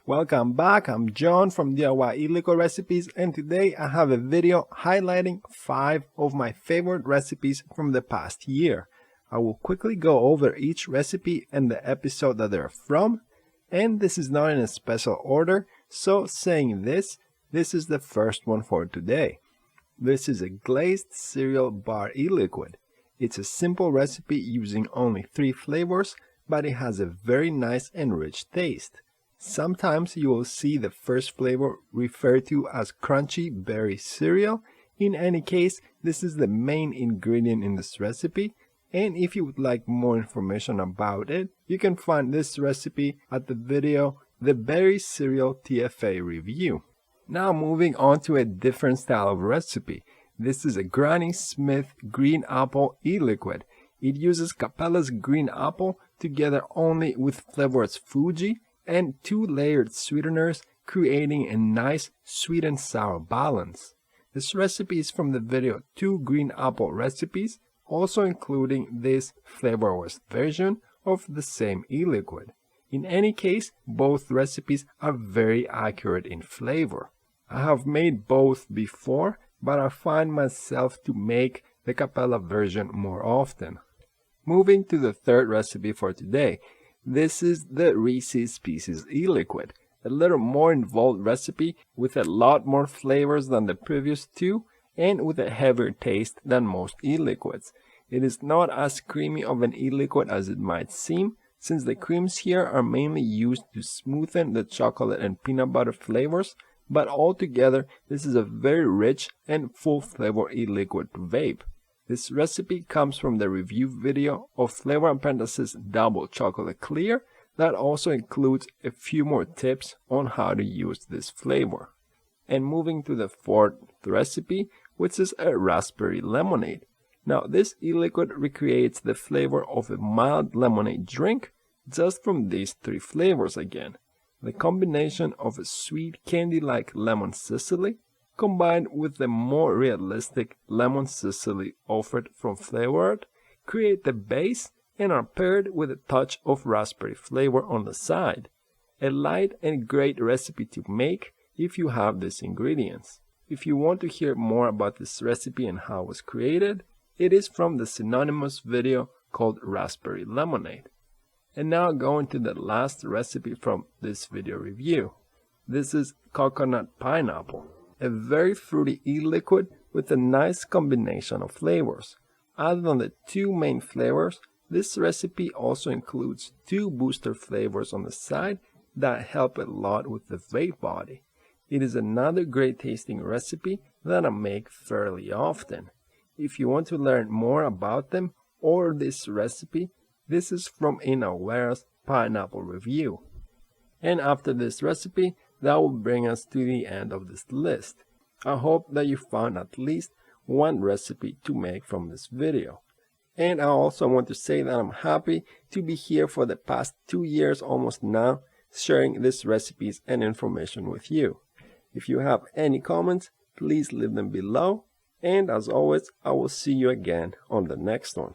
Welcome back, I'm John from DIY ELIQUID Recipes, and today I have a video highlighting 5 of my favorite recipes from the past year. I will quickly go over each recipe and the episode that they're from, and this is not in a special order, so saying this is the first one for today. This is a glazed cereal bar ELIQUID. It's a simple recipe using only 3 flavors, but it has a very nice and rich taste. Sometimes you will see the first flavor referred to as crunchy berry cereal. In any case, this is the main ingredient in this recipe, and if you would like more information about it, you can find this recipe at the video The Berry Cereal TFA Review. Now moving on to a different style of recipe. This is a Granny Smith green apple ELIQUID. It uses Capella's green apple together only with flavors Fuji and 2 layered sweeteners, creating a nice sweet and sour balance. This recipe is from the video 2 green apple recipes, also including this flavorless version of the same ELIQUID. In any case, both recipes are very accurate in flavor. I have made both before, but I find myself to make the Capella version more often. Moving to the third recipe for today. This is the Reeses Pieces ELIQUID, a little more involved recipe with a lot more flavors than the previous 2 and with a heavier taste than most ELIQUIDs. It is not as creamy of an ELIQUID as it might seem, since the creams here are mainly used to smoothen the chocolate and peanut butter flavors, but altogether this is a very rich and full flavor ELIQUID to vape. This recipe comes from the review video of Flavor Apprentice's Double Chocolate Clear that also includes a few more tips on how to use this flavor. And moving to the fourth recipe, which is a Raspberry Lemonade. Now this ELIQUID recreates the flavor of a mild lemonade drink just from these 3 flavors again. The combination of a sweet candy-like lemon Sicily combined with the more realistic lemon Sicily offered from Flavor Art, create the base and are paired with a touch of raspberry flavor on the side. A light and great recipe to make if you have these ingredients. If you want to hear more about this recipe and how it was created, it is from the synonymous video called Raspberry Lemonade. And now going to the last recipe from this video review. This is Coconut Pineapple. A very fruity ELIQUID with a nice combination of flavors. Other than the 2 main flavors, this recipe also includes 2 booster flavors on the side that help a lot with the vape body. It is another great tasting recipe that I make fairly often. If you want to learn more about them or this recipe, this is from Inawera's Pineapple Review. And after this recipe, that will bring us to the end of this list. I hope that you found at least one recipe to make from this video. And I also want to say that I'm happy to be here for the past 2 years almost now, sharing these recipes and information with you. If you have any comments, please leave them below. And as always, I will see you again on the next one.